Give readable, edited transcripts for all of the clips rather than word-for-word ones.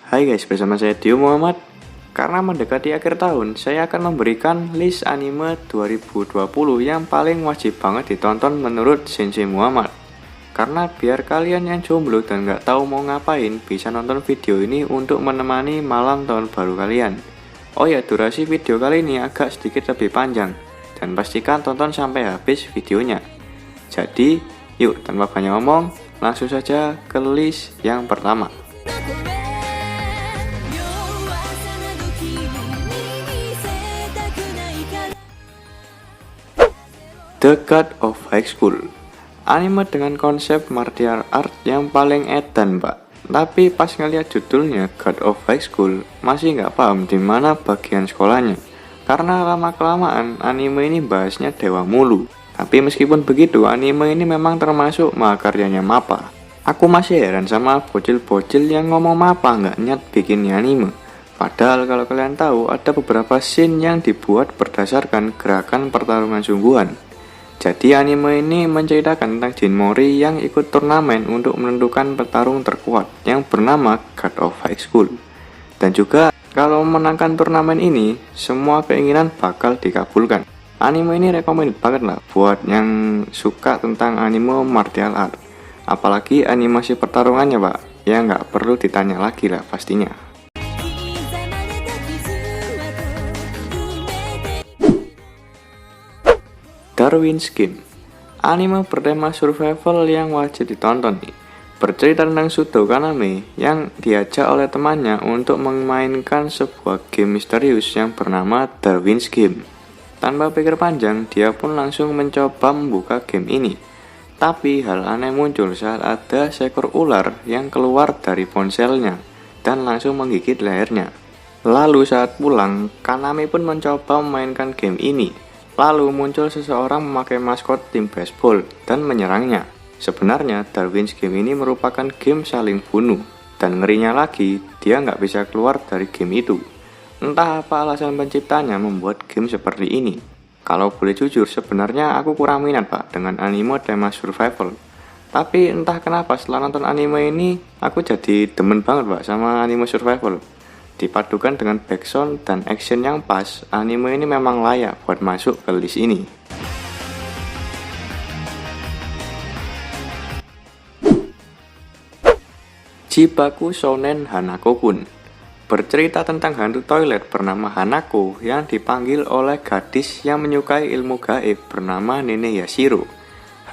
Hai guys, bersama saya Dio Muhammad. Karena mendekati akhir tahun, saya akan memberikan list anime 2020 yang paling wajib banget ditonton menurut Sensei Muhammad. Karena biar kalian yang jomblo dan nggak tahu mau ngapain, bisa nonton video ini untuk menemani malam tahun baru kalian. Oh ya, durasi video kali ini agak sedikit lebih panjang, dan pastikan tonton sampai habis videonya. Jadi, yuk tanpa banyak ngomong, langsung saja ke list yang pertama. The God of High School, anime dengan konsep martial art yang paling edan pak. Tapi pas ngeliat judulnya God of High School, masih nggak paham di mana bagian sekolahnya. Karena lama-kelamaan anime ini bahasnya dewa mulu. Tapi meskipun begitu, anime ini memang termasuk mahakaryanya MAPPA. Aku masih heran sama bocil-bocil yang ngomong MAPPA nggak niat bikin anime. Padahal kalau kalian tahu, ada beberapa scene yang dibuat berdasarkan gerakan pertarungan sungguhan. Jadi anime ini menceritakan tentang Jin Mori yang ikut turnamen untuk menentukan petarung terkuat yang bernama God of High School. Dan juga kalau memenangkan turnamen ini, semua keinginan bakal dikabulkan. Anime ini recommended banget lah buat yang suka tentang anime martial art. Apalagi animasi pertarungannya pak, ya nggak perlu ditanya lagi lah pastinya. Darwin's Game, anime bertema survival yang wajib ditonton nih. Bercerita tentang Sudo Kaname yang diajak oleh temannya untuk memainkan sebuah game misterius yang bernama Darwin's Game. Tanpa pikir panjang, dia pun langsung mencoba membuka game ini. Tapi hal aneh muncul saat ada seekor ular yang keluar dari ponselnya dan langsung menggigit lehernya. Lalu saat pulang, Kaname pun mencoba memainkan game ini. Lalu muncul seseorang memakai maskot tim baseball dan menyerangnya. Sebenarnya Darwin's Game ini merupakan game saling bunuh. Dan ngerinya lagi, dia nggak bisa keluar dari game itu. Entah apa alasan penciptanya membuat game seperti ini. Kalau boleh jujur, sebenarnya aku kurang minat pak dengan anime tema survival. Tapi entah kenapa setelah nonton anime ini, aku jadi demen banget pak sama anime survival. Dipadukan dengan backsound dan action yang pas, anime ini memang layak buat masuk ke list ini. Chibaku Shounen Hanako-kun, bercerita tentang hantu toilet bernama Hanako yang dipanggil oleh gadis yang menyukai ilmu gaib bernama Nene Yashiro.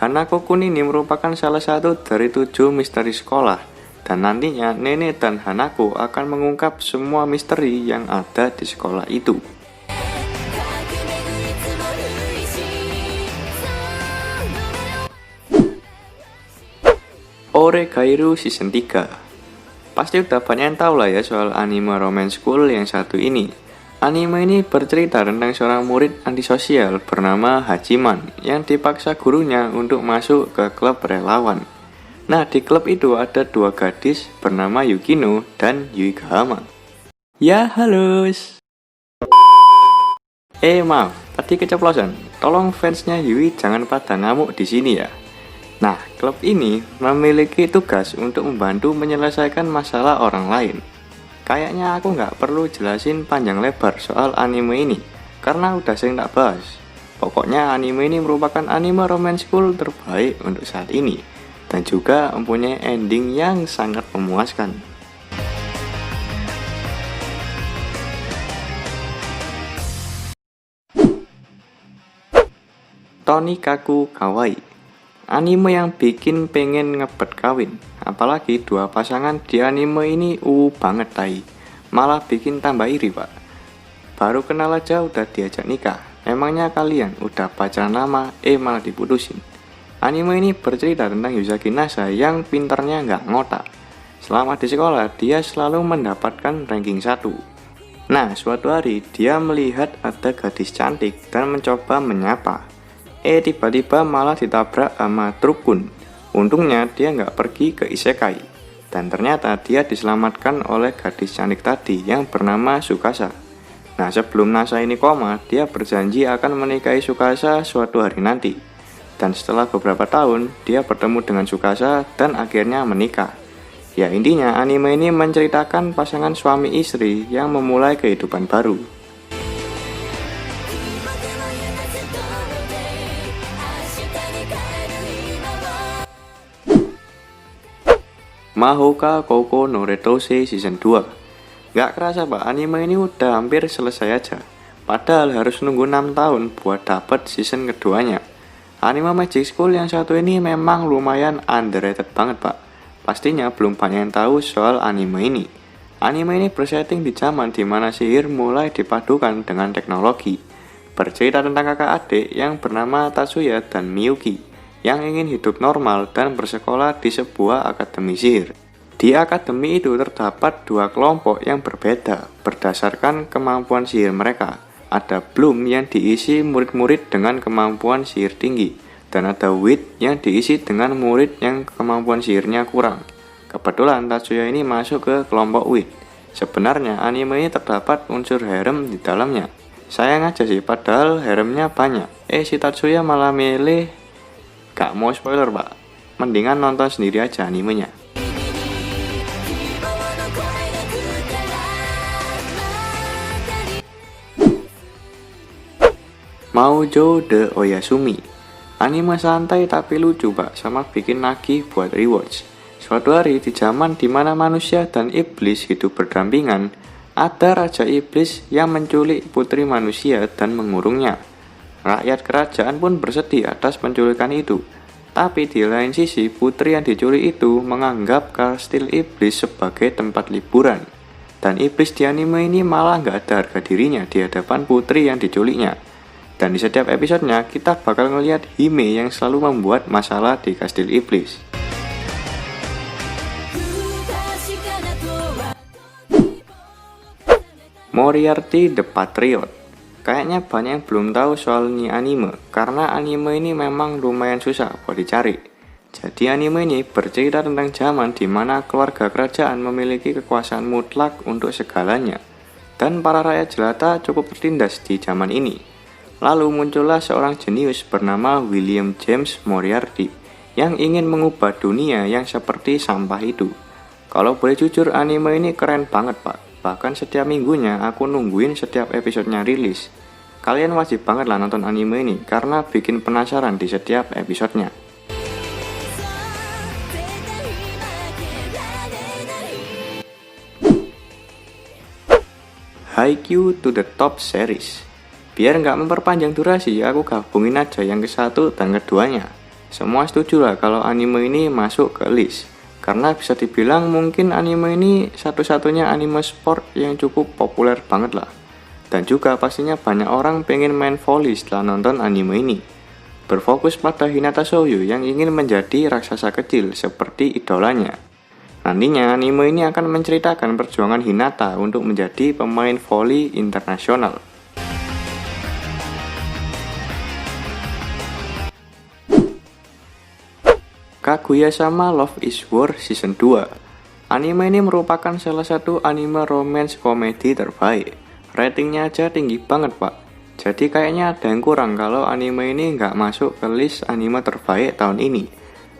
Hanako-kun ini merupakan salah satu dari 7 misteri sekolah. Dan nantinya Nene dan Hanako akan mengungkap semua misteri yang ada di sekolah itu. Oregairu Season 3. Pasti udah banyak yang tahu lah ya soal anime romance school yang satu ini. Anime ini bercerita tentang seorang murid antisosial bernama Hachiman yang dipaksa gurunya untuk masuk ke klub relawan. Nah, di klub itu ada 2 gadis bernama Yukino dan Yuigahama. Ya, halus. Maaf, tadi keceplosan. Tolong fansnya Yui jangan pada ngamuk di sini ya. Nah, klub ini memiliki tugas untuk membantu menyelesaikan masalah orang lain. Kayaknya aku nggak perlu jelasin panjang lebar soal anime ini, karena udah sering tak bahas. Pokoknya anime ini merupakan anime romance school terbaik untuk saat ini. Dan juga mempunyai ending yang sangat memuaskan. Tonikaku Kawaii, anime yang bikin pengen ngebet kawin. Apalagi 2 pasangan di anime ini banget tai. Malah bikin tambah iri pak. Baru kenal aja udah diajak nikah. Emangnya kalian udah pacaran lama malah diputusin. Anime ini bercerita tentang Yuzaki Nasa yang pinternya nggak ngotak. Selama di sekolah, dia selalu mendapatkan ranking 1. Nah, suatu hari dia melihat ada gadis cantik dan mencoba menyapa. Tiba-tiba malah ditabrak sama truk kun. Untungnya dia nggak pergi ke isekai. Dan ternyata dia diselamatkan oleh gadis cantik tadi yang bernama Tsukasa. Nah, sebelum Nasa ini koma, dia berjanji akan menikahi Tsukasa suatu hari nanti. dan setelah beberapa tahun dia bertemu dengan Tsukasa dan akhirnya menikah. Ya intinya anime ini menceritakan pasangan suami istri yang memulai kehidupan baru. Mahoka Koukou no Retoushi Season 2. Gak kerasa pak, anime ini udah hampir selesai aja. Padahal harus nunggu 6 tahun buat dapet season keduanya. Anime Magic School yang satu ini memang lumayan underrated banget pak. Pastinya belum banyak yang tahu soal anime ini. Anime ini bersetting di zaman dimana sihir mulai dipadukan dengan teknologi. Bercerita tentang kakak adik yang bernama Tatsuya dan Miyuki, yang ingin hidup normal dan bersekolah di sebuah akademi sihir. Di akademi itu terdapat dua kelompok yang berbeda berdasarkan kemampuan sihir mereka. Ada Bloom yang diisi murid-murid dengan kemampuan sihir tinggi, dan ada Wit yang diisi dengan murid yang kemampuan sihirnya kurang. Kebetulan Tatsuya ini masuk ke kelompok Wit. Sebenarnya anime ini terdapat unsur harem di dalamnya. Sayang aja sih, padahal haremnya banyak. Si Tatsuya malah milih gak mau spoiler pak, mendingan nonton sendiri aja animenya. Maoujo de Oyasumi. Anime santai tapi lucu pak, sama bikin nagih buat rewatch. Suatu hari di zaman dimana manusia dan iblis hidup berdampingan, ada raja iblis yang menculik putri manusia dan mengurungnya. Rakyat kerajaan pun bersedih atas penculikan itu. Tapi di lain sisi, putri yang diculik itu menganggap kastil iblis sebagai tempat liburan. Dan iblis di anime ini malah nggak ada harga dirinya di hadapan putri yang diculiknya. Dan di setiap episodenya kita bakal ngelihat Hime yang selalu membuat masalah di kastil iblis. Moriarty the Patriot. Kayaknya banyak yang belum tahu soal ini anime, karena anime ini memang lumayan susah buat dicari. Jadi anime ini bercerita tentang zaman di mana keluarga kerajaan memiliki kekuasaan mutlak untuk segalanya, dan para rakyat jelata cukup tertindas di zaman ini. Lalu muncullah seorang jenius bernama William James Moriarty yang ingin mengubah dunia yang seperti sampah itu. Kalau boleh jujur, anime ini keren banget pak. Bahkan setiap minggunya aku nungguin setiap episodenya rilis. Kalian wajib banget lah nonton anime ini karena bikin penasaran di setiap episodenya. Haikyuu to the Top Series. Biar nggak memperpanjang durasi, aku gabungin aja yang ke-1 dan keduanya. Semua setuju lah kalau anime ini masuk ke list. Karena bisa dibilang mungkin anime ini satu-satunya anime sport yang cukup populer banget lah. Dan juga pastinya banyak orang pengen main volley setelah nonton anime ini. Berfokus pada Hinata Shoujo yang ingin menjadi raksasa kecil seperti idolanya. Nantinya anime ini akan menceritakan perjuangan Hinata untuk menjadi pemain volley internasional. Kaguya-sama Love is War Season 2. Anime ini merupakan salah satu anime romance komedi terbaik. Ratingnya aja tinggi banget pak. Jadi kayaknya ada yang kurang kalau anime ini nggak masuk ke list anime terbaik tahun ini.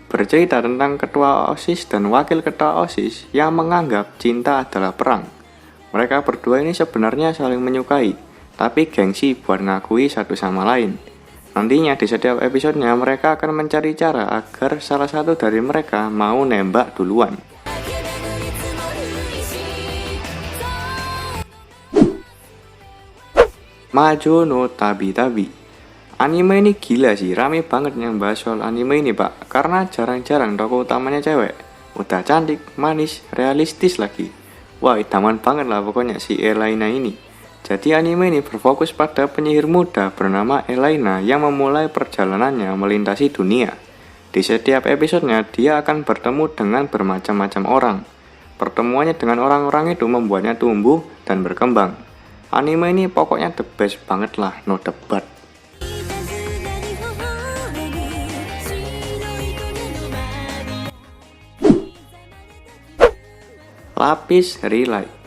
Bercerita tentang ketua OSIS dan wakil ketua OSIS yang menganggap cinta adalah perang. Mereka berdua ini sebenarnya saling menyukai, tapi gengsi buat ngakui satu sama lain. Nantinya di setiap episodenya mereka akan mencari cara agar salah satu dari mereka mau nembak duluan. Majo no Tabi-Tabi. Anime ini gila sih, rame banget yang bahas soal anime ini pak, karena jarang-jarang tokoh utamanya cewek. Udah cantik, manis, realistis lagi. Wah idaman banget lah pokoknya si Elaina ini. Jadi anime ini berfokus pada penyihir muda bernama Elaina yang memulai perjalanannya melintasi dunia. Di setiap episodenya dia akan bertemu dengan bermacam-macam orang. Pertemuannya dengan orang-orang itu membuatnya tumbuh dan berkembang. Anime ini pokoknya the best banget lah, no debat. Lapis Relike.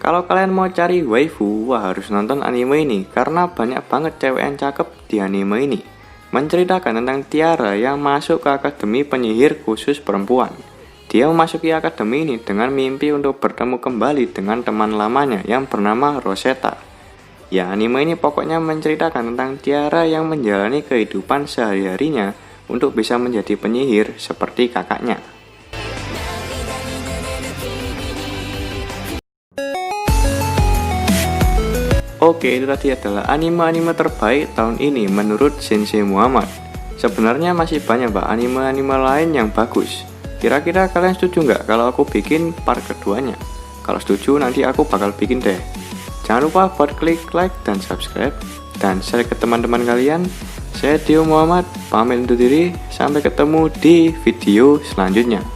Kalau kalian mau cari waifu, wah harus nonton anime ini karena banyak banget cewek yang cakep di anime ini. menceritakan tentang Tiara yang masuk ke akademi penyihir khusus perempuan. Dia memasuki akademi ini dengan mimpi untuk bertemu kembali dengan teman lamanya yang bernama Rosetta. Ya, anime ini pokoknya menceritakan tentang Tiara yang menjalani kehidupan sehari-harinya untuk bisa menjadi penyihir seperti kakaknya. Oke, itu tadi adalah anime-anime terbaik tahun ini menurut Sensei Muhammad. Sebenarnya masih banyak anime-anime lain yang bagus. Kira-kira kalian setuju nggak kalau aku bikin part keduanya? Kalau setuju nanti aku bakal bikin deh. Jangan lupa buat klik like dan subscribe dan share ke teman-teman kalian. Saya Dio Muhammad, pamit undur diri. Sampai ketemu di video selanjutnya.